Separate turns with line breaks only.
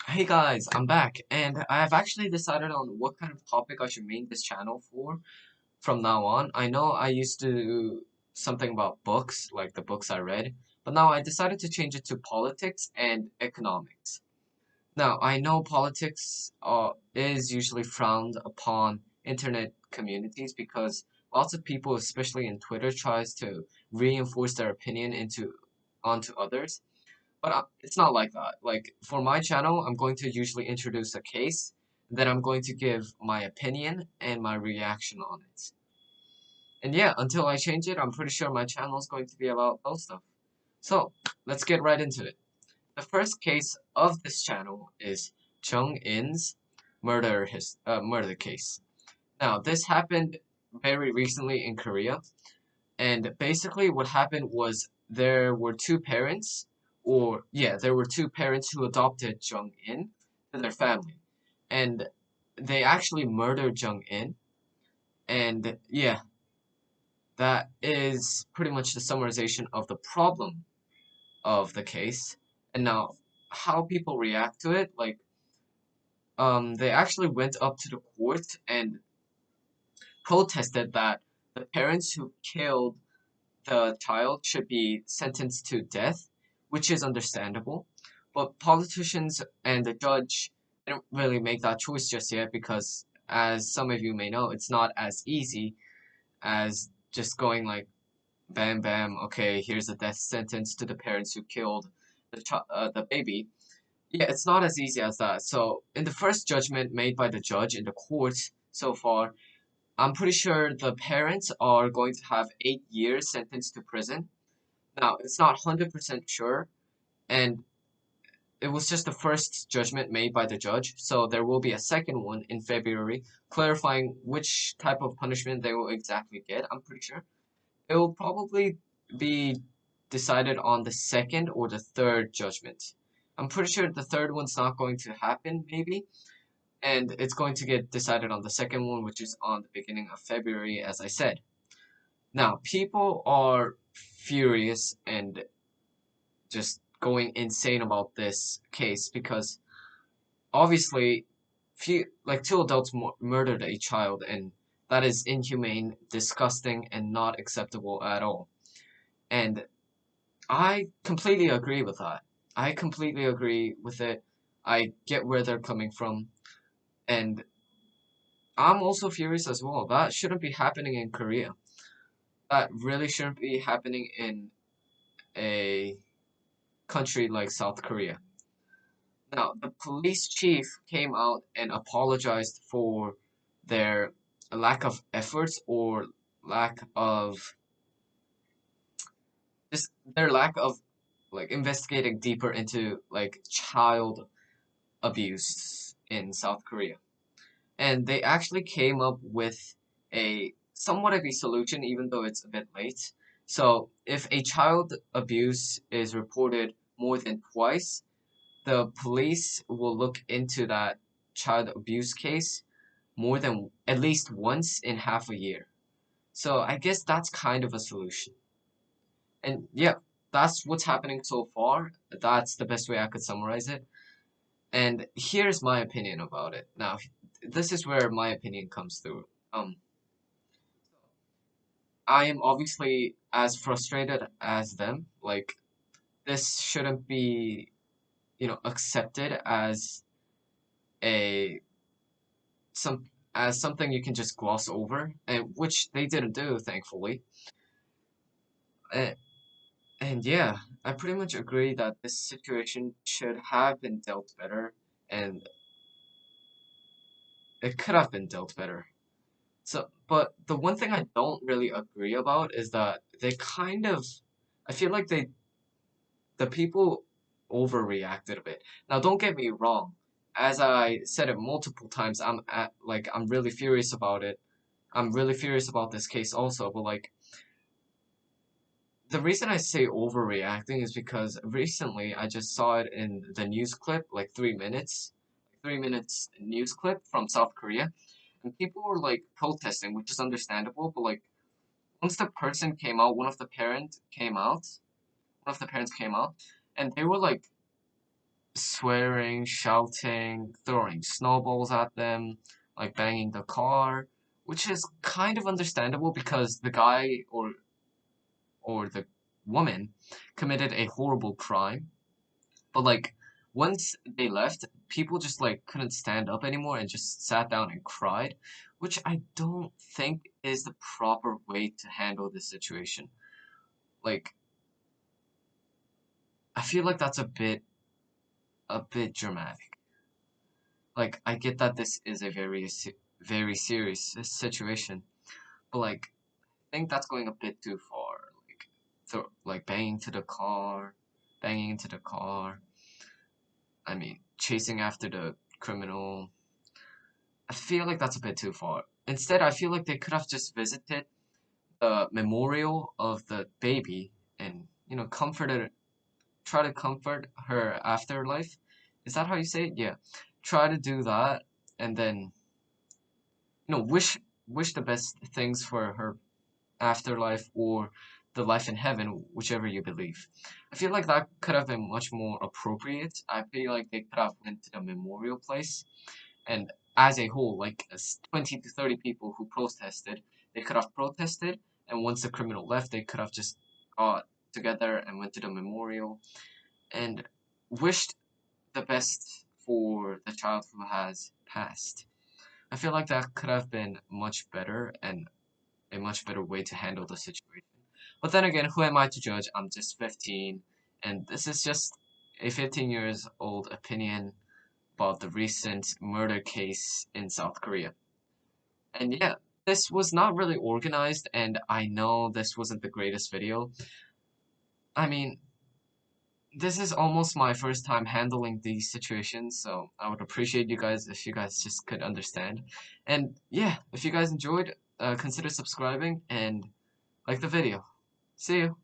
Hey guys, I'm back, and I have actually decided on what kind of topic I should make this channel for from now on. I know I used to do something about books, like the books I read, but now I decided to change it to politics and economics. Now, I know politics is usually frowned upon internet communities because lots of people, especially in Twitter, tries to reinforce their opinion onto others. But it's not like that. Like for my channel, I'm going to usually introduce a case, then I'm going to give my opinion and my reaction on it. And yeah, until I change it, I'm pretty sure my channel is going to be about those stuff. So let's get right into it. The first case of this channel is Jung-in's murder case. Now, this happened very recently in Korea, and basically, what happened was there were two parents who adopted Jung-in to their family, and they actually murdered Jung-in. And yeah, that is pretty much the summarization of the problem of the case. And now, how people react to it, like, they actually went up to the court and protested that the parents who killed the child should be sentenced to death, which is understandable. But politicians and the judge didn't really make that choice just yet because, as some of you may know, it's not as easy as just going like, bam, bam, okay, here's a death sentence to the parents who killed the baby. Yeah, it's not as easy as that. So, in the first judgment made by the judge in the court so far, I'm pretty sure the parents are going to have 8 years sentenced to prison. Now, it's not 100% sure, and it was just the first judgment made by the judge, so there will be a second one in February, clarifying which type of punishment they will exactly get, I'm pretty sure. It will probably be decided on the second or the third judgment. I'm pretty sure the third one's not going to happen, maybe, and it's going to get decided on the second one, which is on the beginning of February, as I said. Now, people are furious and just going insane about this case because obviously, two adults murdered a child, and that is inhumane, disgusting, and not acceptable at all. And I completely agree with that. I completely agree with it. I get where they're coming from, and I'm also furious as well. That shouldn't be happening in Korea. That really shouldn't be happening in a country like South Korea. Now, the police chief came out and apologized for their lack of efforts or lack of just their lack of like investigating deeper into like child abuse in South Korea. And they actually came up with a somewhat of a solution, even though it's a bit late. So, if a child abuse is reported more than twice, the police will look into that child abuse case more than at least once in half a year. So I guess that's kind of a solution. And yeah, that's what's happening so far. That's the best way I could summarize it. And here's my opinion about it. Now, this is where my opinion comes through. I am obviously as frustrated as them. Like, this shouldn't be, accepted a some as something you can just gloss over, and which they didn't do, thankfully. And, and yeah, I pretty much agree that this situation should have been dealt better, and it could have been dealt better. So, but the one thing I don't really agree about is that I feel like the people overreacted a bit. Now, don't get me wrong. As I said it multiple times, I'm really furious about it. I'm really furious about this case also, but like the reason I say overreacting is because recently I just saw it in the news clip, like 3 minutes, 3 minutes news clip from South Korea, and people were like protesting, which is understandable, but like once the person came out, one of the parents came out, and they were like swearing, shouting, throwing snowballs at them, like banging the car, which is kind of understandable because the guy or the woman committed a horrible crime. But like once they left, people just like couldn't stand up anymore and just sat down and cried, which I don't think is the proper way to handle this situation. Like I feel like that's a bit dramatic. Like I get that this is a very serious situation, but like I think that's going a bit too far. Like like banging into the car. I mean, chasing after the criminal. I feel like that's a bit too far. Instead, I feel like they could have just visited the memorial of the baby and, try to comfort her afterlife. Is that how you say it? Yeah. Try to do that and then, wish the best things for her afterlife or the life in heaven, whichever you believe. I feel like that could have been much more appropriate. I feel like they could have went to the memorial place and as a whole, like 20 to 30 people who protested, they could have protested, and once the criminal left, they could have just got together and went to the memorial and wished the best for the child who has passed. I feel like that could have been much better and a much better way to handle the situation. But then again, who am I to judge? I'm just 15, and this is just a 15 years old opinion about the recent murder case in South Korea. And yeah, this was not really organized, and I know this wasn't the greatest video. I mean, this is almost my first time handling these situations, so I would appreciate you guys if you guys just could understand. And yeah, if you guys enjoyed, consider subscribing and like the video. See you!